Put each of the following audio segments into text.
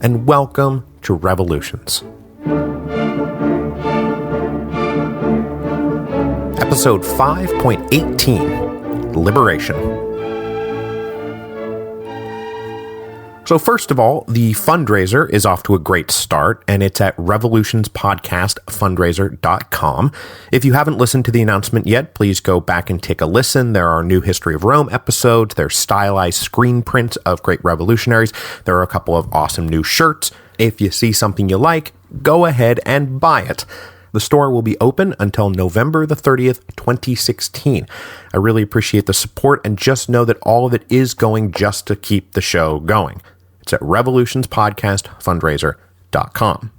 and welcome to Revolutions. Episode 5.18, Liberation. So first of all, the fundraiser is off to a great start, and it's at revolutionspodcastfundraiser.com. If you haven't listened to the announcement yet, please go back and take a listen. There are new History of Rome episodes, there's stylized screen prints of great revolutionaries, there are a couple of awesome new shirts. If you see something you like, go ahead and buy it. The store will be open until November the 30th, 2016. I really appreciate the support, and just know that all of it is going just to keep the show going. It's at revolutionspodcastfundraiser.com.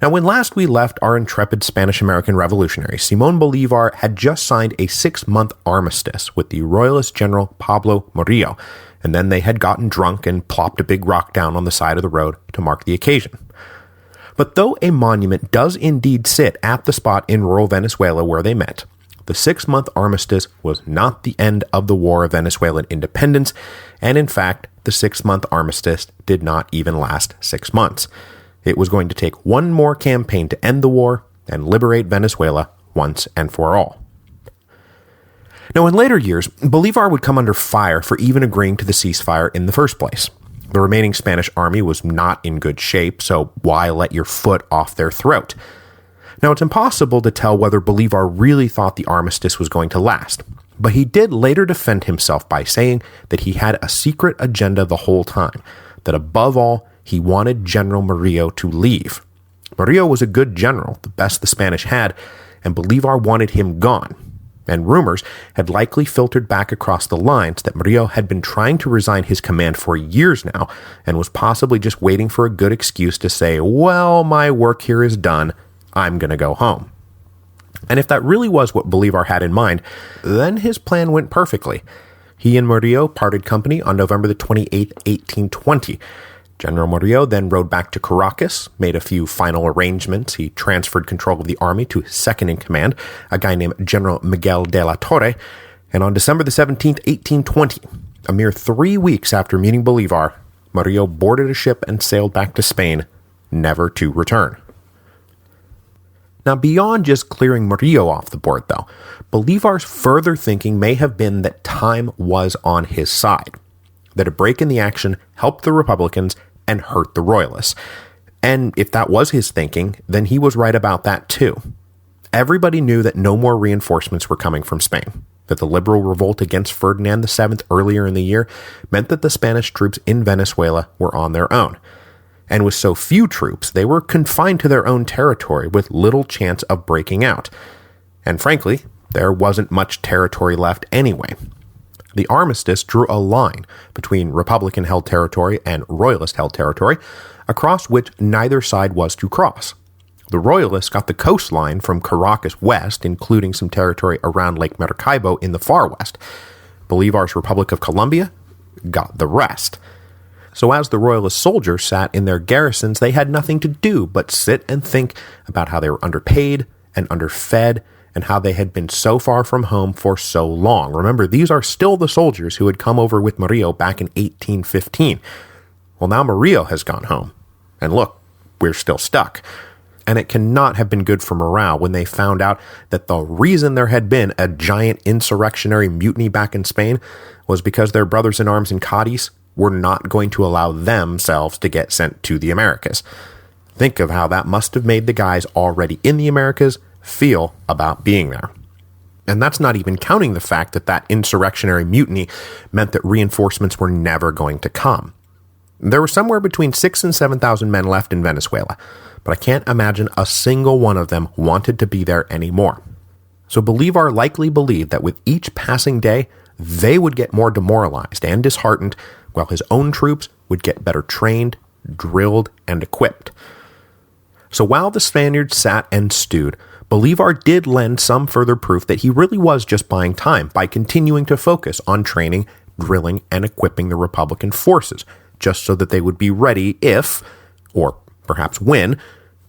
Now, when last we left our intrepid Spanish-American revolutionary, Simón Bolívar had just signed a 6-month armistice with the royalist general Pablo Morillo, and then they had gotten drunk and plopped a big rock down on the side of the road to mark the occasion. But though a monument does indeed sit at the spot in rural Venezuela where they met, the 6-month armistice was not the end of the War of Venezuelan Independence, and in fact, the 6-month armistice did not even last 6 months. It was going to take one more campaign to end the war and liberate Venezuela once and for all. Now, in later years, Bolívar would come under fire for even agreeing to the ceasefire in the first place. The remaining Spanish army was not in good shape, so why let your foot off their throat? Now, it's impossible to tell whether Bolívar really thought the armistice was going to last, but he did later defend himself by saying that he had a secret agenda the whole time, that above all, he wanted General Murillo to leave. Murillo was a good general, the best the Spanish had, and Bolívar wanted him gone. And rumors had likely filtered back across the lines that Murillo had been trying to resign his command for years now, and was possibly just waiting for a good excuse to say, well, my work here is done, I'm going to go home. And if that really was what Bolívar had in mind, then his plan went perfectly. He and Murillo parted company on November the 28th, 1820. General Murillo then rode back to Caracas, made a few final arrangements. He transferred control of the army to his second-in-command, a guy named General Miguel de la Torre, and on December the 17th, 1820, a mere 3 weeks after meeting Bolívar, Murillo boarded a ship and sailed back to Spain, never to return. Now, beyond just clearing Murillo off the board, though, Bolívar's further thinking may have been that time was on his side, that a break in the action helped the Republicans and hurt the Royalists. And if that was his thinking, then he was right about that too. Everybody knew that no more reinforcements were coming from Spain, that the liberal revolt against Ferdinand VII earlier in the year meant that the Spanish troops in Venezuela were on their own. And with so few troops, they were confined to their own territory with little chance of breaking out. And frankly, there wasn't much territory left anyway. The armistice drew a line between Republican-held territory and Royalist-held territory, across which neither side was to cross. The Royalists got the coastline from Caracas west, including some territory around Lake Maracaibo in the far west. Bolívar's Republic of Colombia got the rest. So as the Royalist soldiers sat in their garrisons, they had nothing to do but sit and think about how they were underpaid and underfed, and how they had been so far from home for so long. Remember, these are still the soldiers who had come over with Murillo back in 1815. Well, now Murillo has gone home. And look, we're still stuck. And it cannot have been good for morale when they found out that the reason there had been a giant insurrectionary mutiny back in Spain was because their brothers in arms in Cadiz were not going to allow themselves to get sent to the Americas. Think of how that must have made the guys already in the Americas feel about being there. And that's not even counting the fact that that insurrectionary mutiny meant that reinforcements were never going to come. There were somewhere between 6,000 and 7,000 men left in Venezuela, but I can't imagine a single one of them wanted to be there anymore. So Bolívar likely believed that with each passing day, they would get more demoralized and disheartened, while his own troops would get better trained, drilled, and equipped. So while the Spaniards sat and stewed, Bolívar did lend some further proof that he really was just buying time by continuing to focus on training, drilling, and equipping the Republican forces, just so that they would be ready if, or perhaps when,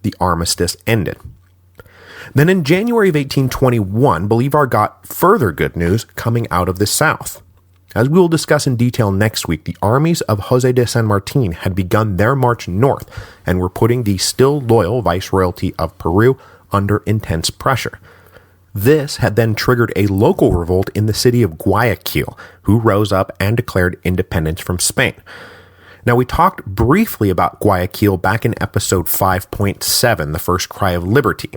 the armistice ended. Then in January of 1821, Bolívar got further good news coming out of the south. As we will discuss in detail next week, the armies of José de San Martín had begun their march north and were putting the still loyal Viceroyalty of Peru under intense pressure. This had then triggered a local revolt in the city of Guayaquil, who rose up and declared independence from Spain. Now, we talked briefly about Guayaquil back in episode 5.7, The First Cry of Liberty.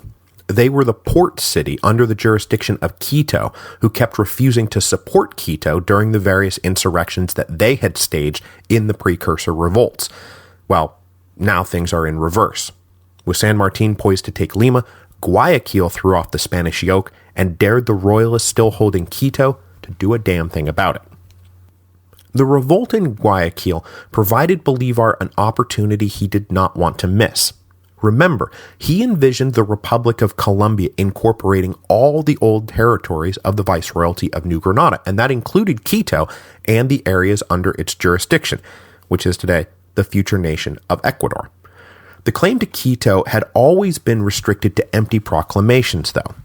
They were the port city under the jurisdiction of Quito, who kept refusing to support Quito during the various insurrections that they had staged in the precursor revolts. Well, now things are in reverse. With San Martín poised to take Lima, Guayaquil threw off the Spanish yoke and dared the royalists still holding Quito to do a damn thing about it. The revolt in Guayaquil provided Bolívar an opportunity he did not want to miss. Remember, he envisioned the Republic of Colombia incorporating all the old territories of the Viceroyalty of New Granada, and that included Quito and the areas under its jurisdiction, which is today the future nation of Ecuador. The claim to Quito had always been restricted to empty proclamations, though.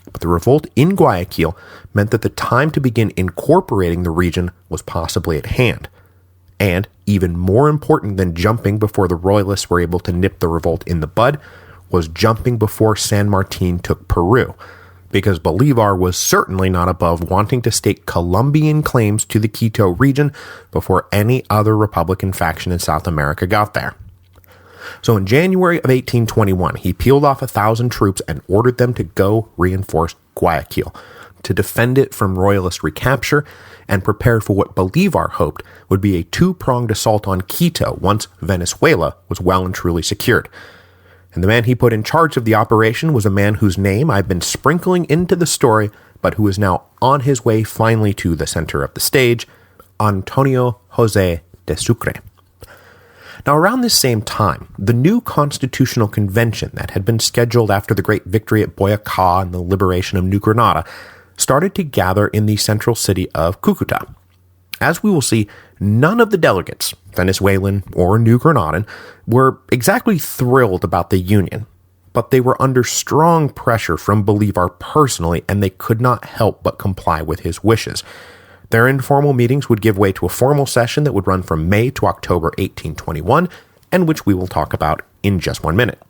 But the revolt in Guayaquil meant that the time to begin incorporating the region was possibly at hand. And, even more important than jumping before the royalists were able to nip the revolt in the bud, was jumping before San Martín took Peru, because Bolívar was certainly not above wanting to stake Colombian claims to the Quito region before any other Republican faction in South America got there. So in January of 1821, he peeled off 1,000 troops and ordered them to go reinforce Guayaquil, to defend it from royalist recapture and prepare for what Bolívar hoped would be a two-pronged assault on Quito once Venezuela was well and truly secured. And the man he put in charge of the operation was a man whose name I've been sprinkling into the story, but who is now on his way finally to the center of the stage, Antonio José de Sucre. Now, around this same time, the new constitutional convention that had been scheduled after the great victory at Boyacá and the liberation of New Granada started to gather in the central city of Cúcuta. As we will see, none of the delegates, Venezuelan or New Granadan, were exactly thrilled about the union, but they were under strong pressure from Bolívar personally, and they could not help but comply with his wishes. Their informal meetings would give way to a formal session that would run from May to October 1821, and which we will talk about in just 1 minute.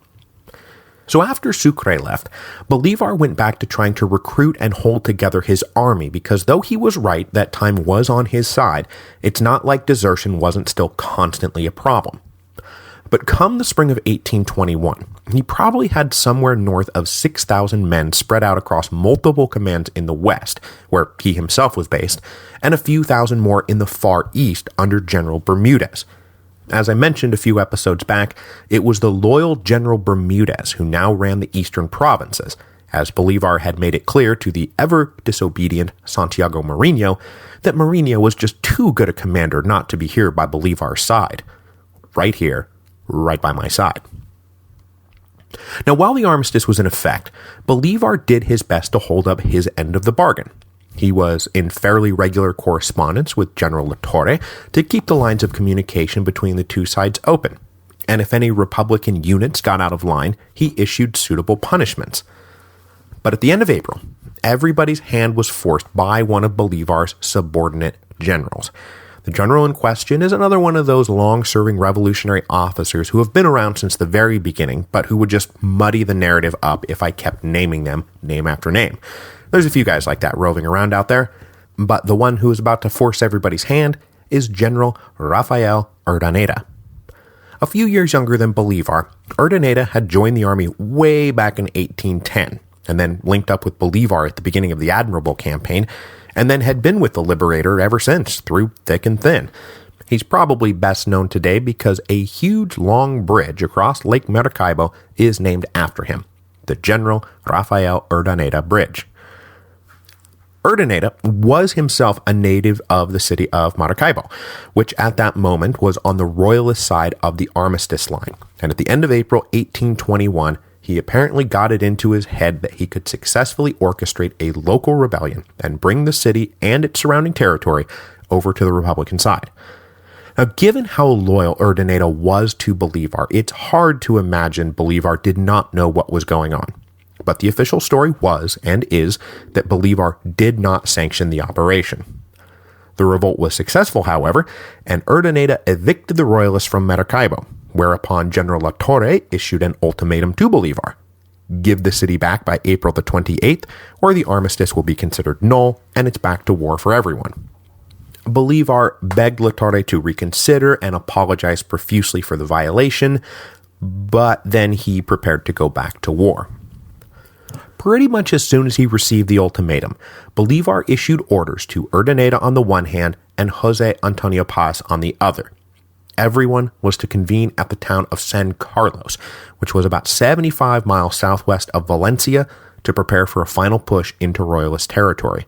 So after Sucre left, Bolívar went back to trying to recruit and hold together his army, because though he was right that time was on his side, it's not like desertion wasn't still constantly a problem. But come the spring of 1821, he probably had somewhere north of 6,000 men spread out across multiple commands in the west, where he himself was based, and a few thousand more in the far east under General Bermudez. As I mentioned a few episodes back, it was the loyal General Bermudez who now ran the eastern provinces, as Bolívar had made it clear to the ever-disobedient Santiago Marinho that Marinho was just too good a commander not to be here by Bolívar's side. Right here, right by my side. Now, while the armistice was in effect, Bolívar did his best to hold up his end of the bargain. He was in fairly regular correspondence with General La Torre to keep the lines of communication between the two sides open, and if any Republican units got out of line, he issued suitable punishments. But at the end of April, everybody's hand was forced by one of Bolívar's subordinate generals. The general in question is another one of those long-serving revolutionary officers who have been around since the very beginning, but who would just muddy the narrative up if I kept naming them name after name. There's a few guys like that roving around out there, but the one who is about to force everybody's hand is General Rafael Urdaneta. A few years younger than Bolívar, Urdaneta had joined the army way back in 1810, and then linked up with Bolívar at the beginning of the Admirable campaign, and then had been with the Liberator ever since, through thick and thin. He's probably best known today because a huge long bridge across Lake Maracaibo is named after him, the General Rafael Urdaneta Bridge. Urdaneta was himself a native of the city of Maracaibo, which at that moment was on the royalist side of the armistice line, and at the end of April 1821, he apparently got it into his head that he could successfully orchestrate a local rebellion and bring the city and its surrounding territory over to the Republican side. Now, given how loyal Urdaneta was to Bolívar, it's hard to imagine Bolívar did not know what was going on. But the official story was, and is, that Bolívar did not sanction the operation. The revolt was successful, however, and Urdaneta evicted the royalists from Maracaibo, whereupon General La Torre issued an ultimatum to Bolívar. Give the city back by April the 28th, or the armistice will be considered null, and it's back to war for everyone. Bolívar begged La Torre to reconsider and apologize profusely for the violation, but then he prepared to go back to war. Pretty much as soon as he received the ultimatum, Bolívar issued orders to Urdaneta on the one hand and José Antonio Paz on the other. Everyone was to convene at the town of San Carlos, which was about 75 miles southwest of Valencia, to prepare for a final push into royalist territory.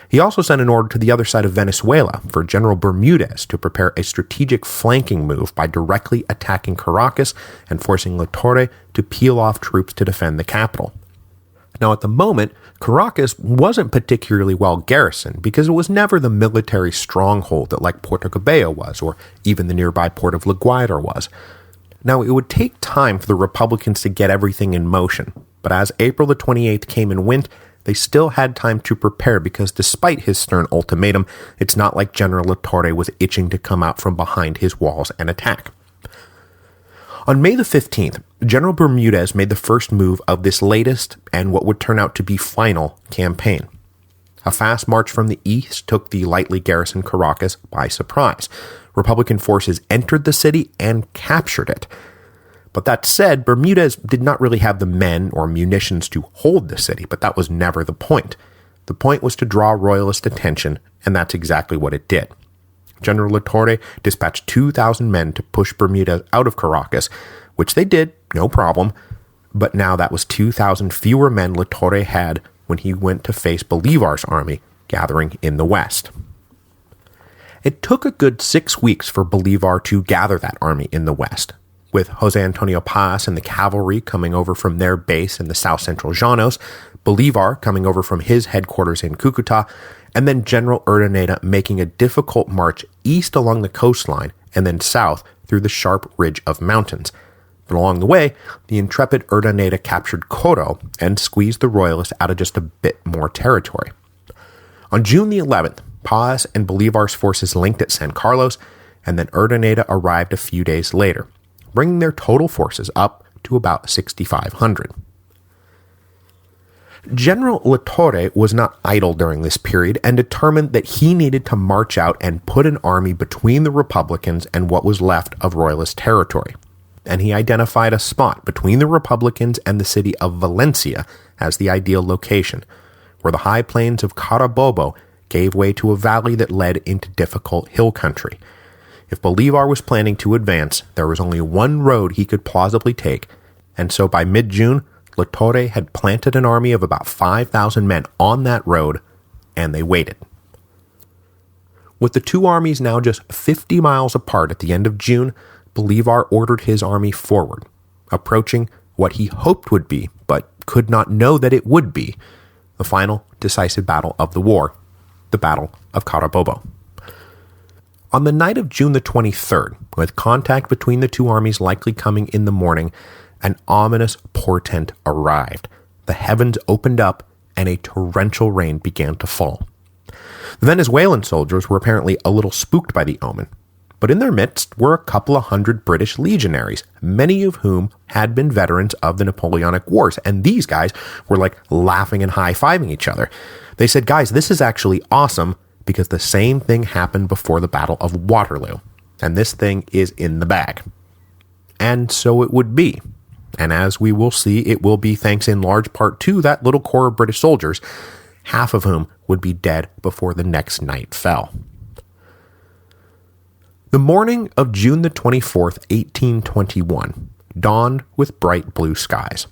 He also sent an order to the other side of Venezuela for General Bermudez to prepare a strategic flanking move by directly attacking Caracas and forcing La Torre to peel off troops to defend the capital. Now, at the moment, Caracas wasn't particularly well garrisoned because it was never the military stronghold that like Puerto Cabello was, or even the nearby port of La Guaira was. Now, it would take time for the Republicans to get everything in motion, but as April the 28th came and went, they still had time to prepare because despite his stern ultimatum, it's not like General La Torre was itching to come out from behind his walls and attack. On May the 15th, General Bermudez made the first move of this latest and what would turn out to be final campaign. A fast march from the east took the lightly garrisoned Caracas by surprise. Republican forces entered the city and captured it. But that said, Bermudez did not really have the men or munitions to hold the city, but that was never the point. The point was to draw royalist attention, and that's exactly what it did. General La Torre dispatched 2,000 men to push Bermudez out of Caracas, which they did, no problem, but now that was 2,000 fewer men La Torre had when he went to face Bolívar's army gathering in the west. It took a good 6 weeks for Bolívar to gather that army in the west, with José Antonio Paz and the cavalry coming over from their base in the south-central Llanos, Bolívar coming over from his headquarters in Cúcuta, and then General Urdaneta making a difficult march east along the coastline and then south through the sharp ridge of mountains. But along the way, the intrepid Urdaneta captured Coro and squeezed the royalists out of just a bit more territory. On June the 11th, Paz and Bolívar's forces linked at San Carlos, and then Urdaneta arrived a few days later, bringing their total forces up to about 6,500. General La Torre was not idle during this period and determined that he needed to march out and put an army between the Republicans and what was left of royalist territory. And he identified a spot between the Republicans and the city of Valencia as the ideal location, where the high plains of Carabobo gave way to a valley that led into difficult hill country. If Bolívar was planning to advance, there was only one road he could plausibly take, and so by mid-June, La Torre had planted an army of about 5,000 men on that road, and they waited. With the two armies now just 50 miles apart at the end of June, Bolívar ordered his army forward, approaching what he hoped would be, but could not know that it would be, the final decisive battle of the war, the Battle of Carabobo. On the night of June the 23rd, with contact between the two armies likely coming in the morning, an ominous portent arrived. The heavens opened up, and a torrential rain began to fall. The Venezuelan soldiers were apparently a little spooked by the omen, but in their midst were a couple of hundred British legionaries, many of whom had been veterans of the Napoleonic Wars, and these guys were like laughing and high-fiving each other. They said, guys, this is actually awesome, because the same thing happened before the Battle of Waterloo, and this thing is in the bag. And so it would be. And as we will see, it will be thanks in large part to that little corps of British soldiers, half of whom would be dead before the next night fell. The morning of June the 24th, 1821, dawned with bright blue skies.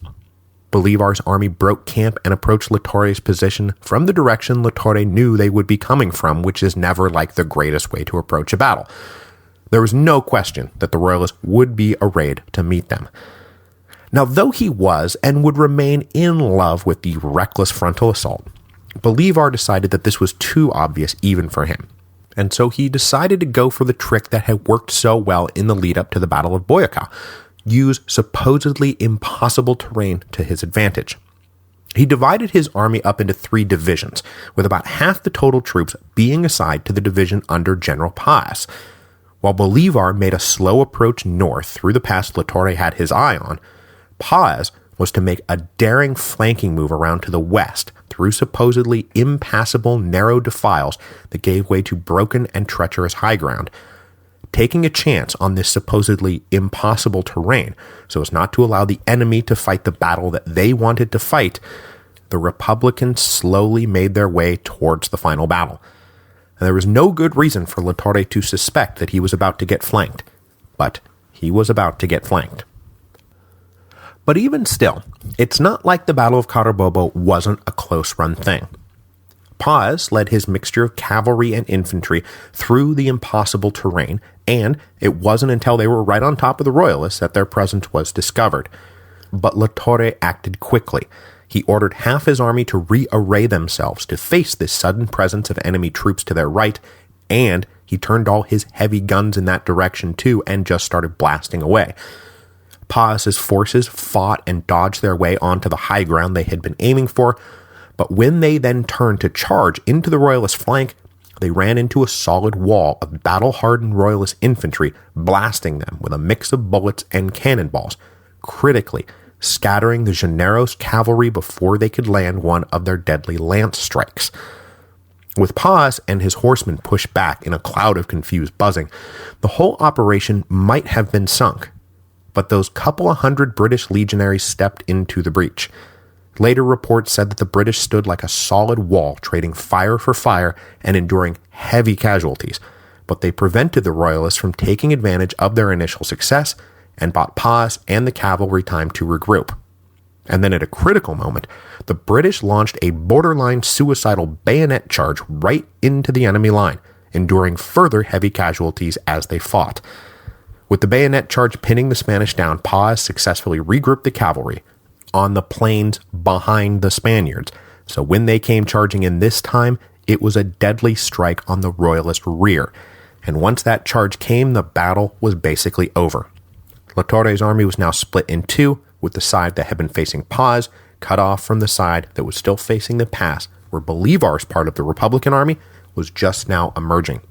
Bolívar's army broke camp and approached La Torre's position from the direction La Torre knew they would be coming from, which is never like the greatest way to approach a battle. There was no question that the royalists would be arrayed to meet them. Now, though he was and would remain in love with the reckless frontal assault, Bolívar decided that this was too obvious even for him, and so he decided to go for the trick that had worked so well in the lead-up to the Battle of Boyacá, use supposedly impossible terrain to his advantage. He divided his army up into 3 divisions, with about half the total troops being assigned to the division under General Paz. While Bolívar made a slow approach north through the pass La Torre had his eye on, Paz was to make a daring flanking move around to the west through supposedly impassable narrow defiles that gave way to broken and treacherous high ground, taking a chance on this supposedly impossible terrain so as not to allow the enemy to fight the battle that they wanted to fight. The Republicans slowly made their way towards the final battle. And there was no good reason for La Torre to suspect that he was about to get flanked, but he was about to get flanked. But even still, it's not like the Battle of Carabobo wasn't a close-run thing. Paz led his mixture of cavalry and infantry through the impossible terrain, and it wasn't until they were right on top of the Royalists that their presence was discovered. But La Torre acted quickly. He ordered half his army to rearray themselves to face this sudden presence of enemy troops to their right, and he turned all his heavy guns in that direction too and just started blasting away. Paz's forces fought and dodged their way onto the high ground they had been aiming for, but when they then turned to charge into the Royalist flank, they ran into a solid wall of battle-hardened Royalist infantry, blasting them with a mix of bullets and cannonballs, critically scattering the Llaneros cavalry before they could land one of their deadly lance strikes. With Paz and his horsemen pushed back in a cloud of confused buzzing, the whole operation might have been sunk, but those couple of hundred British legionaries stepped into the breach. Later reports said that the British stood like a solid wall, trading fire for fire and enduring heavy casualties, but they prevented the Royalists from taking advantage of their initial success and bought Paz and the cavalry time to regroup. And then at a critical moment, the British launched a borderline suicidal bayonet charge right into the enemy line, enduring further heavy casualties as they fought. With the bayonet charge pinning the Spanish down, Paz successfully regrouped the cavalry on the plains behind the Spaniards, so when they came charging in this time, it was a deadly strike on the Royalist rear, and once that charge came, the battle was basically over. La Torre's army was now split in 2, with the side that had been facing Paz cut off from the side that was still facing the pass, where Bolívar's part of the Republican army was just now emerging.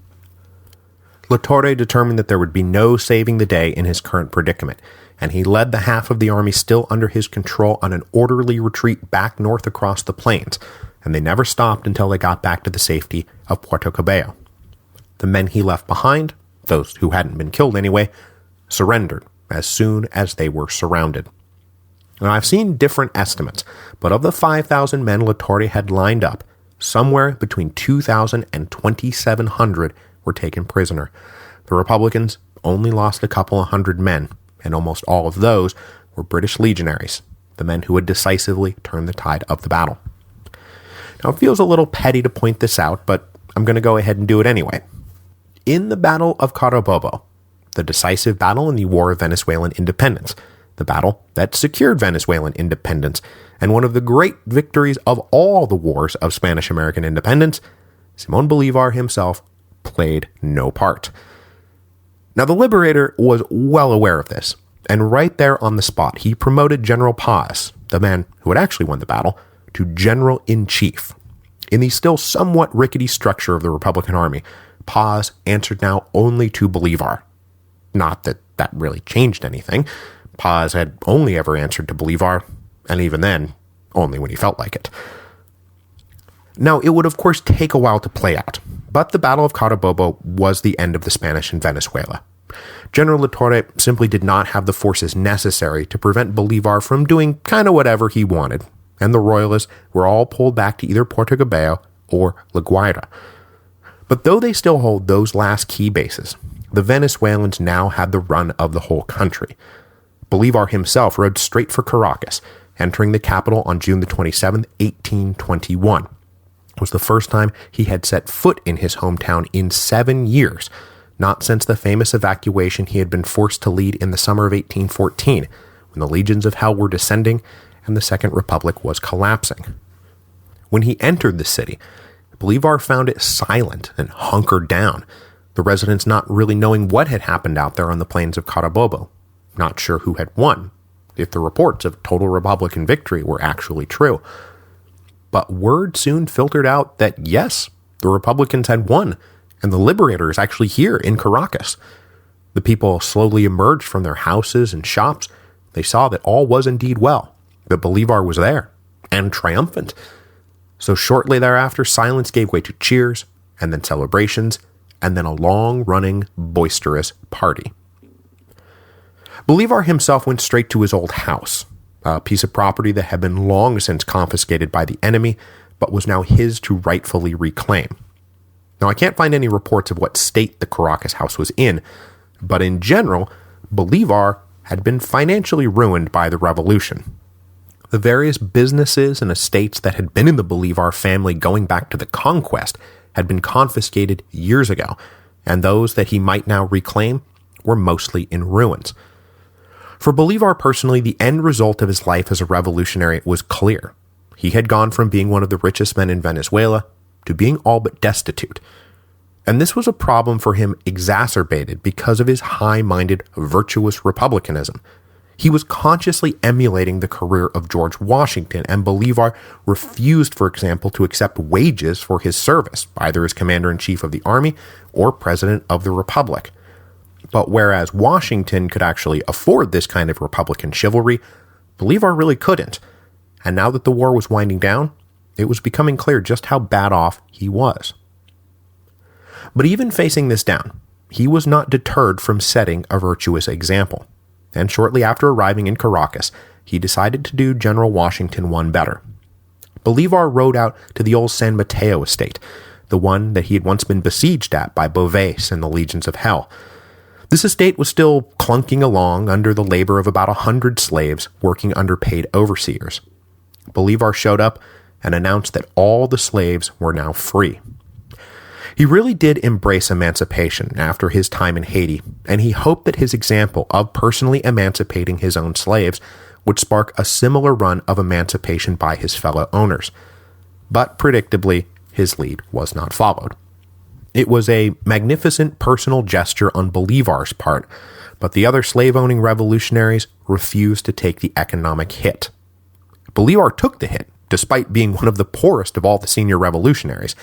La Torre determined that there would be no saving the day in his current predicament, and he led the half of the army still under his control on an orderly retreat back north across the plains, and they never stopped until they got back to the safety of Puerto Cabello. The men he left behind, those who hadn't been killed anyway, surrendered as soon as they were surrounded. Now, I've seen different estimates, but of the 5,000 men La Torre had lined up, somewhere between 2,000 and 2,700 were taken prisoner. The Republicans only lost a couple of hundred men, and almost all of those were British legionaries, the men who had decisively turned the tide of the battle. Now, it feels a little petty to point this out, but I'm going to go ahead and do it anyway. In the Battle of Carabobo, the decisive battle in the War of Venezuelan Independence, the battle that secured Venezuelan independence, and one of the great victories of all the wars of Spanish-American independence, Simón Bolívar himself played no part. Now, the Liberator was well aware of this, and right there on the spot, he promoted General Paz, the man who had actually won the battle, to General-in-Chief. In the still somewhat rickety structure of the Republican Army, Paz answered now only to Bolívar. Not that that really changed anything. Paz had only ever answered to Bolívar, and even then, only when he felt like it. Now, it would of course take a while to play out, but the Battle of Carabobo was the end of the Spanish in Venezuela. General La Torre simply did not have the forces necessary to prevent Bolívar from doing kind of whatever he wanted, and the Royalists were all pulled back to either Puerto Cabello or La Guaira. But though they still hold those last key bases, the Venezuelans now had the run of the whole country. Bolívar himself rode straight for Caracas, entering the capital on June the 27th, 1821. It was the first time he had set foot in his hometown in 7 years, not since the famous evacuation he had been forced to lead in the summer of 1814, when the legions of hell were descending and the Second Republic was collapsing. When he entered the city, Bolívar found it silent and hunkered down, the residents not really knowing what had happened out there on the plains of Carabobo, not sure who had won, if the reports of total Republican victory were actually true. But word soon filtered out that yes, the Republicans had won, and the liberators actually here in Caracas. The people slowly emerged from their houses and shops. They saw that all was indeed well, that Bolivar was there, and triumphant. So shortly thereafter, silence gave way to cheers, and then celebrations, and then a long-running, boisterous party. Bolivar himself went straight to his old house, a piece of property that had been long since confiscated by the enemy, but was now his to rightfully reclaim. Now, I can't find any reports of what state the Caracas house was in, but in general, Bolivar had been financially ruined by the revolution. The various businesses and estates that had been in the Bolivar family going back to the conquest had been confiscated years ago, and those that he might now reclaim were mostly in ruins. For Bolivar personally, the end result of his life as a revolutionary was clear. He had gone from being one of the richest men in Venezuela to being all but destitute. And this was a problem for him exacerbated because of his high-minded, virtuous republicanism. He was consciously emulating the career of George Washington, and Bolivar refused, for example, to accept wages for his service, either as commander-in-chief of the army or president of the republic. But whereas Washington could actually afford this kind of republican chivalry, Bolivar really couldn't. And now that the war was winding down, it was becoming clear just how bad off he was. But even facing this down, he was not deterred from setting a virtuous example. And shortly after arriving in Caracas, he decided to do General Washington one better. Bolivar rode out to the old San Mateo estate, the one that he had once been besieged at by Boves and the legions of hell. This estate was still clunking along under the labor of about 100 slaves working under paid overseers. Bolivar showed up and announced that all the slaves were now free. He really did embrace emancipation after his time in Haiti, and he hoped that his example of personally emancipating his own slaves would spark a similar run of emancipation by his fellow owners. But predictably, his lead was not followed. It was a magnificent personal gesture on Bolivar's part, but the other slave-owning revolutionaries refused to take the economic hit. Bolivar took the hit, despite being one of the poorest of all the senior revolutionaries,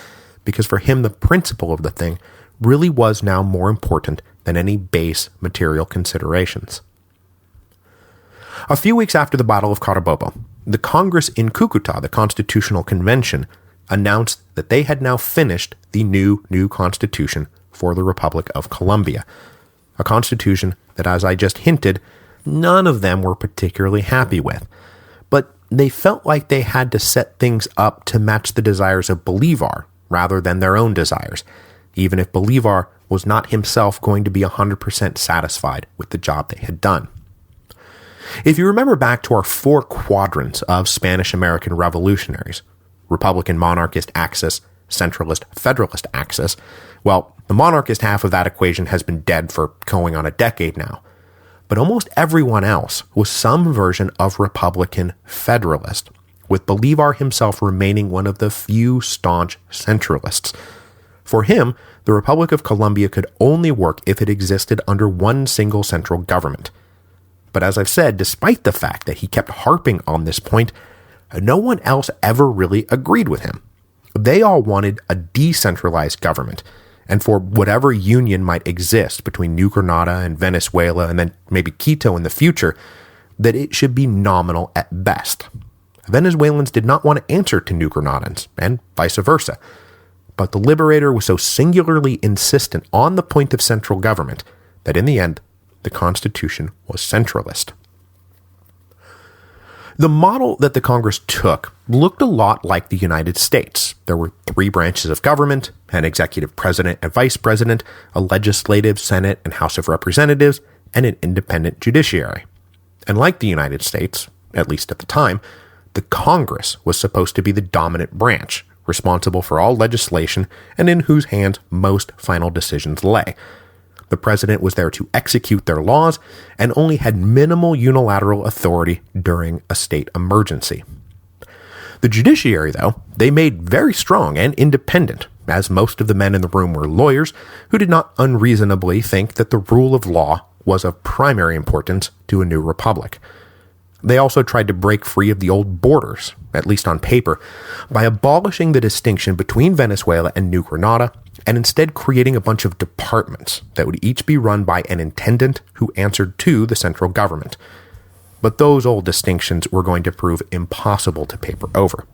because for him the principle of the thing really was now more important than any base material considerations. A few weeks after the Battle of Carabobo, the Congress in Cucuta, the Constitutional Convention, announced that they had now finished the new constitution for the Republic of Colombia, a constitution that, as I just hinted, none of them were particularly happy with. But they felt like they had to set things up to match the desires of Bolivar rather than their own desires, even if Bolivar was not himself going to be 100% satisfied with the job they had done. If you remember back to our 4 quadrants of Spanish-American revolutionaries, Republican monarchist axis, centralist federalist axis, well, the monarchist half of that equation has been dead for going on a decade now. But almost everyone else was some version of Republican Federalist, with Bolivar himself remaining one of the few staunch centralists. For him, the Republic of Colombia could only work if it existed under one single central government. But as I've said, despite the fact that he kept harping on this point, no one else ever really agreed with him. They all wanted a decentralized government, and for whatever union might exist between New Granada and Venezuela and then maybe Quito in the future, that it should be nominal at best. Venezuelans did not want to answer to New Granadans, and vice versa. But the Liberator was so singularly insistent on the point of central government that in the end, the Constitution was centralist. The model that the Congress took looked a lot like the United States. There were 3 branches of government, an executive president and vice president, a legislative, Senate, and House of Representatives, and an independent judiciary. And like the United States, at least at the time, the Congress was supposed to be the dominant branch, responsible for all legislation and in whose hands most final decisions lay. The president was there to execute their laws and only had minimal unilateral authority during a state emergency. The judiciary, though, they made very strong and independent, as most of the men in the room were lawyers who did not unreasonably think that the rule of law was of primary importance to a new republic. They also tried to break free of the old borders, at least on paper, by abolishing the distinction between Venezuela and New Granada, and instead creating a bunch of departments that would each be run by an intendant who answered to the central government. But those old distinctions were going to prove impossible to paper over.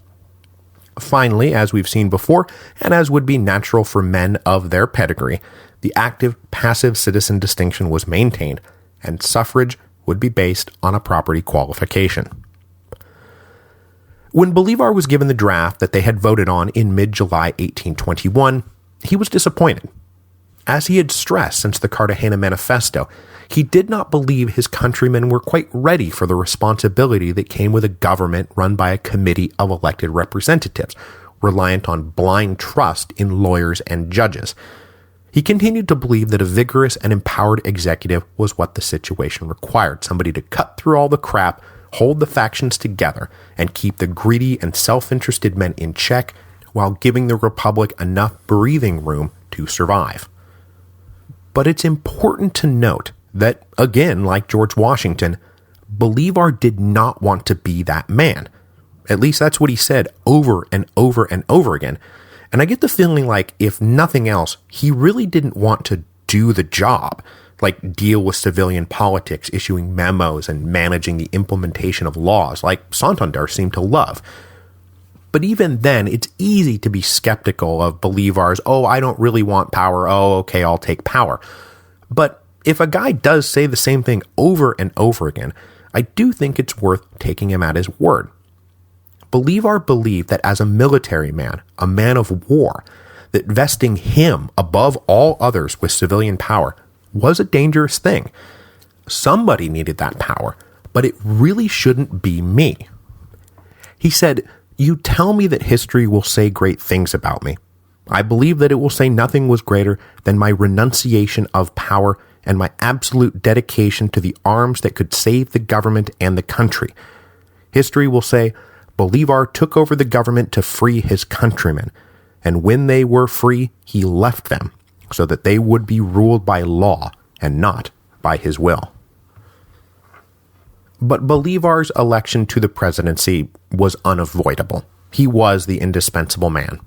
Finally, as we've seen before, and as would be natural for men of their pedigree, the active-passive citizen distinction was maintained, and suffrage would be based on a property qualification. When Bolívar was given the draft that they had voted on in mid-July 1821, he was disappointed. As he had stressed since the Cartagena Manifesto, he did not believe his countrymen were quite ready for the responsibility that came with a government run by a committee of elected representatives, reliant on blind trust in lawyers and judges. He continued to believe that a vigorous and empowered executive was what the situation required, somebody to cut through all the crap, hold the factions together, and keep the greedy and self-interested men in check while giving the Republic enough breathing room to survive. But it's important to note that, again, like George Washington, Bolívar did not want to be that man. At least that's what he said over and over and over again. And I get the feeling like, if nothing else, he really didn't want to do the job, like deal with civilian politics, issuing memos and managing the implementation of laws, like Santander seemed to love. But even then, it's easy to be skeptical of Bolívar's, oh, I don't really want power, oh, okay, I'll take power. But if a guy does say the same thing over and over again, I do think it's worth taking him at his word. Bolívar believed that as a military man, a man of war, that vesting him above all others with civilian power was a dangerous thing. Somebody needed that power, but it really shouldn't be me. He said, "You tell me that history will say great things about me. I believe that it will say nothing was greater than my renunciation of power and my absolute dedication to the arms that could save the government and the country. History will say, Bolívar took over the government to free his countrymen, and when they were free, he left them, so that they would be ruled by law and not by his will." But Bolívar's election to the presidency was unavoidable. He was the indispensable man.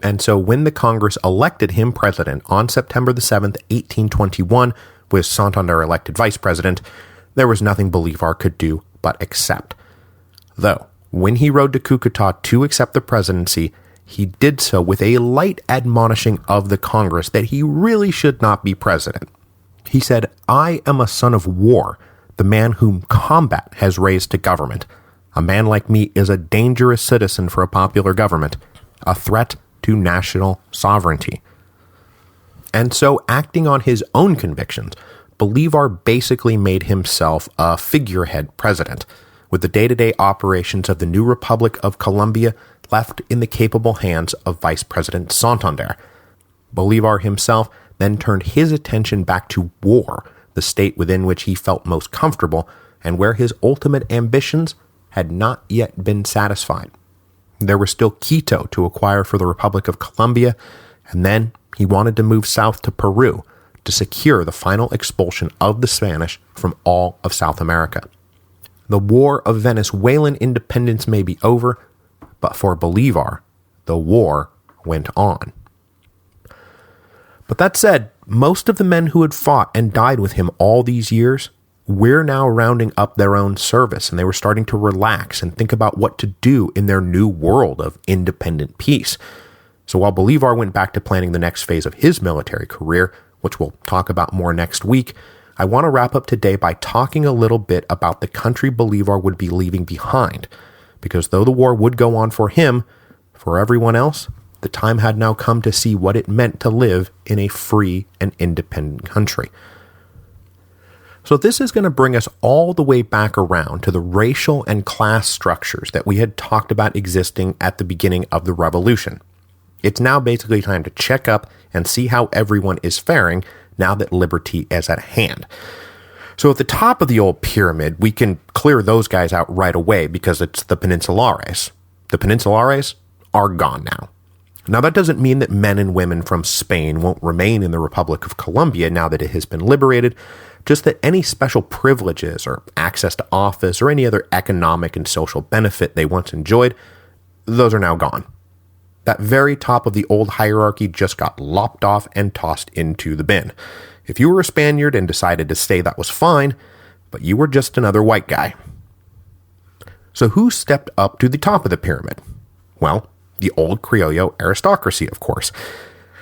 And so when the Congress elected him president on September the 7th, 1821, with Santander elected vice president, there was nothing Bolívar could do but accept. Though, when he rode to Cúcuta to accept the presidency, he did so with a light admonishing of the Congress that he really should not be president. He said, "I am a son of war, the man whom combat has raised to government. A man like me is a dangerous citizen for a popular government, a threat to national sovereignty." And so, acting on his own convictions, Bolívar basically made himself a figurehead president, with the day-to-day operations of the new Republic of Colombia left in the capable hands of Vice President Santander. Bolívar himself then turned his attention back to war, the state within which he felt most comfortable, and where his ultimate ambitions had not yet been satisfied. There was still Quito to acquire for the Republic of Colombia, and then he wanted to move south to Peru to secure the final expulsion of the Spanish from all of South America. The War of Venezuelan independence may be over, but for Bolívar, the war went on. But that said, most of the men who had fought and died with him all these years were now rounding up their own service, and they were starting to relax and think about what to do in their new world of independent peace. So while Bolívar went back to planning the next phase of his military career, which we'll talk about more next week, I want to wrap up today by talking a little bit about the country Bolívar would be leaving behind, because though the war would go on for him, for everyone else, the time had now come to see what it meant to live in a free and independent country. So this is going to bring us all the way back around to the racial and class structures that we had talked about existing at the beginning of the revolution. It's now basically time to check up and see how everyone is faring now that liberty is at hand. So at the top of the old pyramid, we can clear those guys out right away because it's the Peninsulares. The Peninsulares are gone now. Now that doesn't mean that men and women from Spain won't remain in the Republic of Colombia now that it has been liberated, just that any special privileges or access to office or any other economic and social benefit they once enjoyed, those are now gone. That very top of the old hierarchy just got lopped off and tossed into the bin. If you were a Spaniard and decided to stay, that was fine, but you were just another white guy. So who stepped up to the top of the pyramid? Well, the old Criollo aristocracy, of course.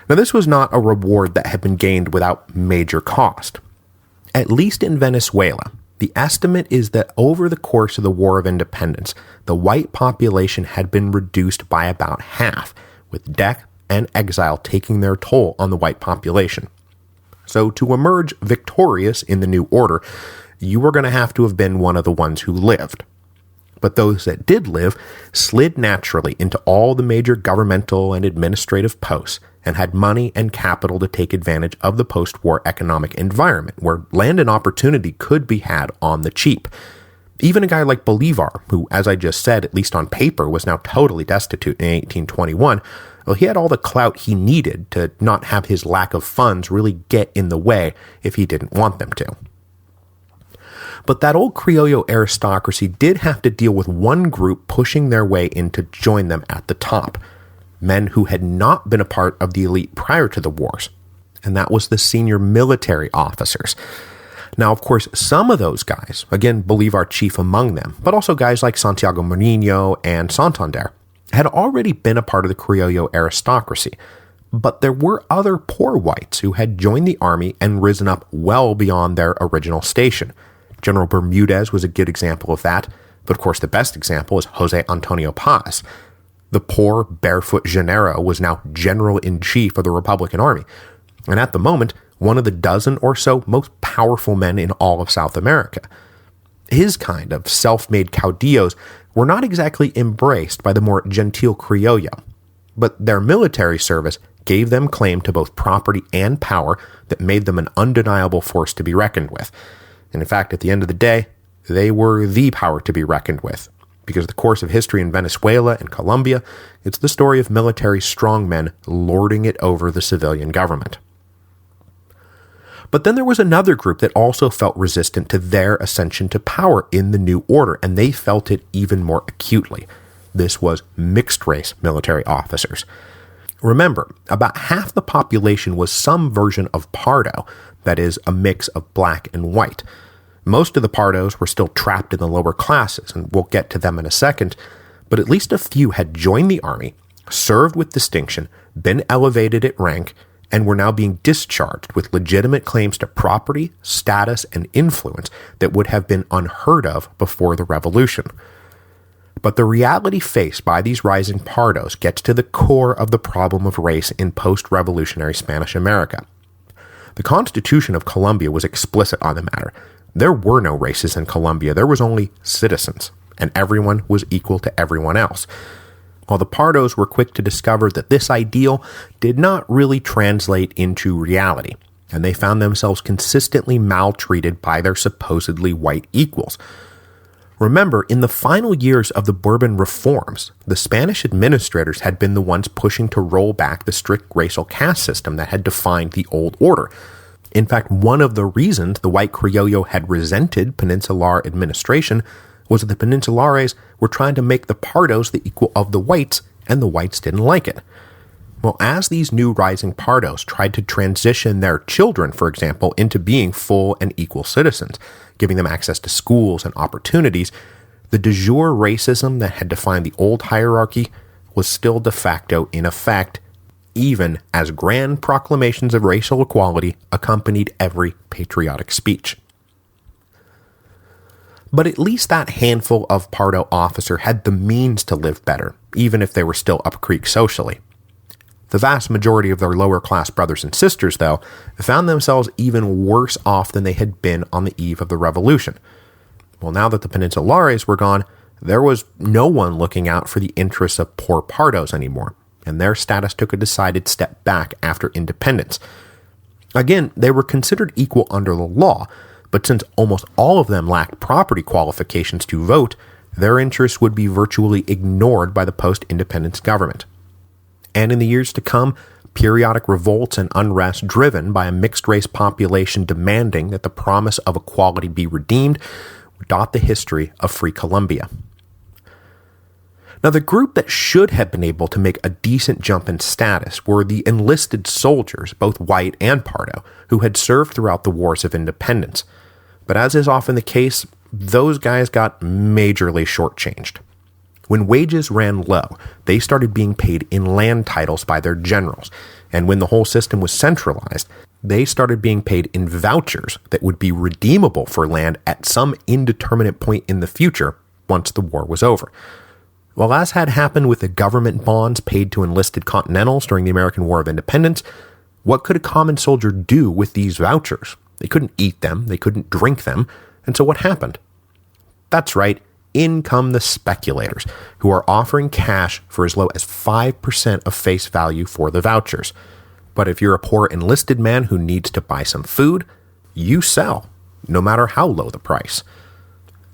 Now, this was not a reward that had been gained without major cost. At least in Venezuela, the estimate is that over the course of the War of Independence, the white population had been reduced by about half, with death and exile taking their toll on the white population. So to emerge victorious in the new order, you were going to have been one of the ones who lived. But those that did live slid naturally into all the major governmental and administrative posts and had money and capital to take advantage of the post-war economic environment where land and opportunity could be had on the cheap. Even a guy like Bolivar, who, as I just said, at least on paper, was now totally destitute in 1821, well, he had all the clout he needed to not have his lack of funds really get in the way if he didn't want them to. But that old Criollo aristocracy did have to deal with one group pushing their way in to join them at the top. Men who had not been a part of the elite prior to the wars. And that was the senior military officers. Now, of course, some of those guys, again, Bolivar chief among them, but also guys like Santiago Mourinho and Santander, had already been a part of the Criollo aristocracy. But there were other poor whites who had joined the army and risen up well beyond their original station. General Bermudez was a good example of that, but of course the best example is Jose Antonio Paz. The poor, barefoot Gennaro was now general-in-chief of the Republican Army, and at the moment, one of the dozen or so most powerful men in all of South America. His kind of self-made caudillos were not exactly embraced by the more genteel Criollo, but their military service gave them claim to both property and power that made them an undeniable force to be reckoned with. And in fact, at the end of the day, they were the power to be reckoned with. Because the course of history in Venezuela and Colombia, it's the story of military strongmen lording it over the civilian government. But then there was another group that also felt resistant to their ascension to power in the new order, and they felt it even more acutely. This was mixed-race military officers. Remember, about half the population was some version of Pardo, that is, a mix of black and white. Most of the Pardos were still trapped in the lower classes, and we'll get to them in a second, but at least a few had joined the army, served with distinction, been elevated at rank, and were now being discharged with legitimate claims to property, status, and influence that would have been unheard of before the revolution. But the reality faced by these rising Pardos gets to the core of the problem of race in post-revolutionary Spanish America. The Constitution of Colombia was explicit on the matter. There were no races in Colombia, there was only citizens, and everyone was equal to everyone else. While the Pardos were quick to discover that this ideal did not really translate into reality, and they found themselves consistently maltreated by their supposedly white equals. Remember, in the final years of the Bourbon reforms, the Spanish administrators had been the ones pushing to roll back the strict racial caste system that had defined the old order. In fact, one of the reasons the white Criollo had resented Peninsular administration was that the Peninsulares were trying to make the Pardos the equal of the whites, and the whites didn't like it. Well, as these new rising Pardos tried to transition their children, for example, into being full and equal citizens, giving them access to schools and opportunities, the de jure racism that had defined the old hierarchy was still de facto in effect, even as grand proclamations of racial equality accompanied every patriotic speech. But at least that handful of Pardo officer had the means to live better, even if they were still up creek socially. The vast majority of their lower-class brothers and sisters, though, found themselves even worse off than they had been on the eve of the revolution. Well, now that the Peninsulares were gone, there was no one looking out for the interests of poor Pardos anymore, and their status took a decided step back after independence. Again, they were considered equal under the law, but since almost all of them lacked property qualifications to vote, their interests would be virtually ignored by the post-independence government. And in the years to come, periodic revolts and unrest driven by a mixed-race population demanding that the promise of equality be redeemed would dot the history of free Colombia. Now, the group that should have been able to make a decent jump in status were the enlisted soldiers, both white and Pardo, who had served throughout the wars of independence. But as is often the case, those guys got majorly shortchanged. When wages ran low, they started being paid in land titles by their generals, and when the whole system was centralized, they started being paid in vouchers that would be redeemable for land at some indeterminate point in the future once the war was over. Well, as had happened with the government bonds paid to enlisted Continentals during the American War of Independence, what could a common soldier do with these vouchers? They couldn't eat them, they couldn't drink them, and so what happened? That's right, in come the speculators, who are offering cash for as low as 5% of face value for the vouchers. But if you're a poor enlisted man who needs to buy some food, you sell, no matter how low the price.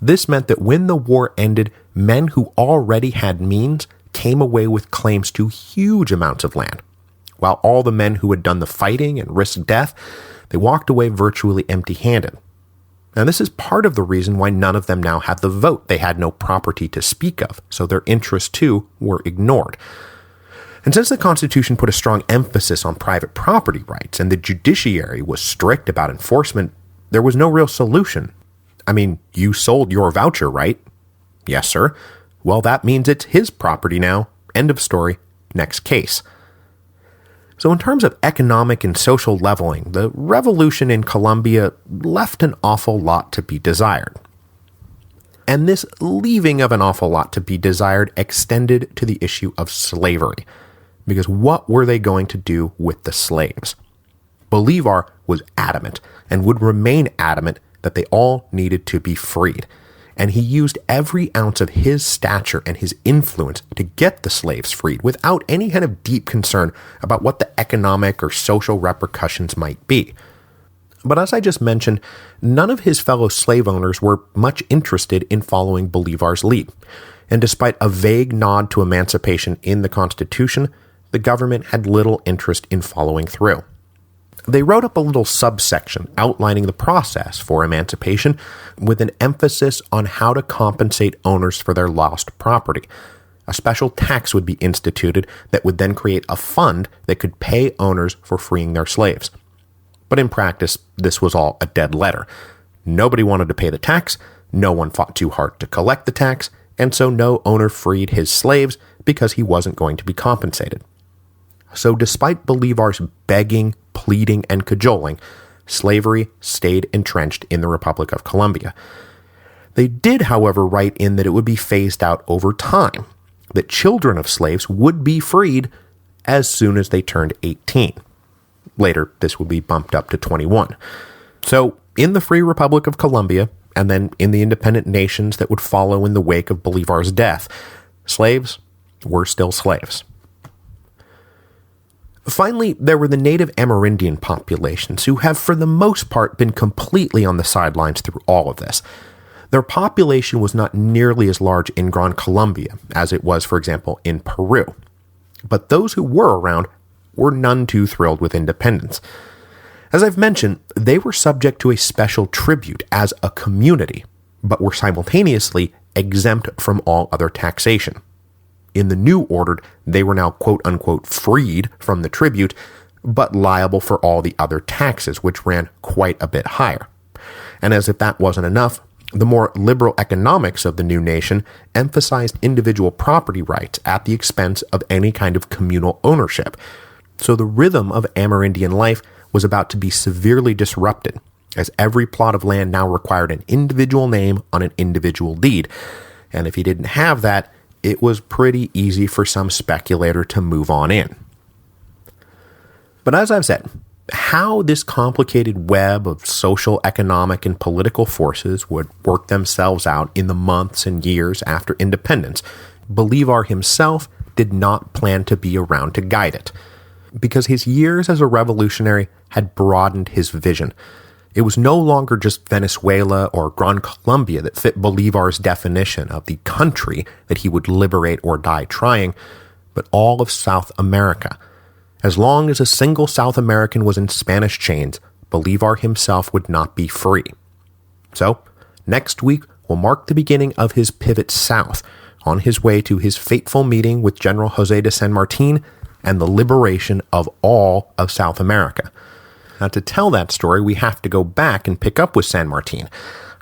This meant that when the war ended, men who already had means came away with claims to huge amounts of land, while all the men who had done the fighting and risked death, they walked away virtually empty-handed. And this is part of the reason why none of them now had the vote. They had no property to speak of, so their interests too were ignored. And since the Constitution put a strong emphasis on private property rights and the judiciary was strict about enforcement, there was no real solution. I mean, you sold your voucher, right? Yes, sir. Well, that means it's his property now. End of story. Next case. So in terms of economic and social leveling, the revolution in Colombia left an awful lot to be desired. And this leaving of an awful lot to be desired extended to the issue of slavery. Because what were they going to do with the slaves? Bolivar was adamant, and would remain adamant, that they all needed to be freed, and he used every ounce of his stature and his influence to get the slaves freed without any kind of deep concern about what the economic or social repercussions might be. But as I just mentioned, none of his fellow slave owners were much interested in following Bolivar's lead, and despite a vague nod to emancipation in the Constitution, the government had little interest in following through. They wrote up a little subsection outlining the process for emancipation with an emphasis on how to compensate owners for their lost property. A special tax would be instituted that would then create a fund that could pay owners for freeing their slaves. But in practice, this was all a dead letter. Nobody wanted to pay the tax, no one fought too hard to collect the tax, and so no owner freed his slaves because he wasn't going to be compensated. So despite Bolivar's begging, pleading, and cajoling, slavery stayed entrenched in the Republic of Colombia. They did, however, write in that it would be phased out over time, that children of slaves would be freed as soon as they turned 18. Later, this would be bumped up to 21. So, in the Free Republic of Colombia, and then in the independent nations that would follow in the wake of Bolivar's death, slaves were still slaves. Finally, there were the native Amerindian populations who have for the most part been completely on the sidelines through all of this. Their population was not nearly as large in Gran Colombia as it was, for example, in Peru. But those who were around were none too thrilled with independence. As I've mentioned, they were subject to a special tribute as a community, but were simultaneously exempt from all other taxation. In the new order, they were now quote-unquote freed from the tribute, but liable for all the other taxes, which ran quite a bit higher. And as if that wasn't enough, the more liberal economics of the new nation emphasized individual property rights at the expense of any kind of communal ownership. So the rhythm of Amerindian life was about to be severely disrupted, as every plot of land now required an individual name on an individual deed. And if you didn't have that, it was pretty easy for some speculator to move on in. But as I've said, how this complicated web of social, economic, and political forces would work themselves out in the months and years after independence, Bolivar himself did not plan to be around to guide it, because his years as a revolutionary had broadened his vision. It was no longer just Venezuela or Gran Colombia that fit Bolivar's definition of the country that he would liberate or die trying, but all of South America. As long as a single South American was in Spanish chains, Bolivar himself would not be free. So, next week will mark the beginning of his pivot south, on his way to his fateful meeting with General José de San Martín and the liberation of all of South America. Now, to tell that story, we have to go back and pick up with San Martín.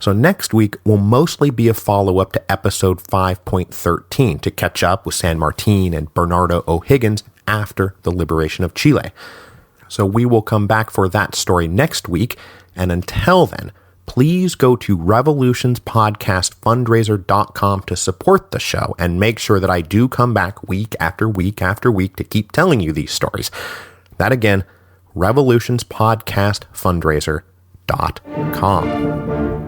So next week will mostly be a follow-up to episode 5.13 to catch up with San Martín and Bernardo O'Higgins after the liberation of Chile. So we will come back for that story next week, and until then, please go to revolutionspodcastfundraiser.com to support the show and make sure that I do come back week after week after week to keep telling you these stories. That again, revolutionspodcastfundraiser.com.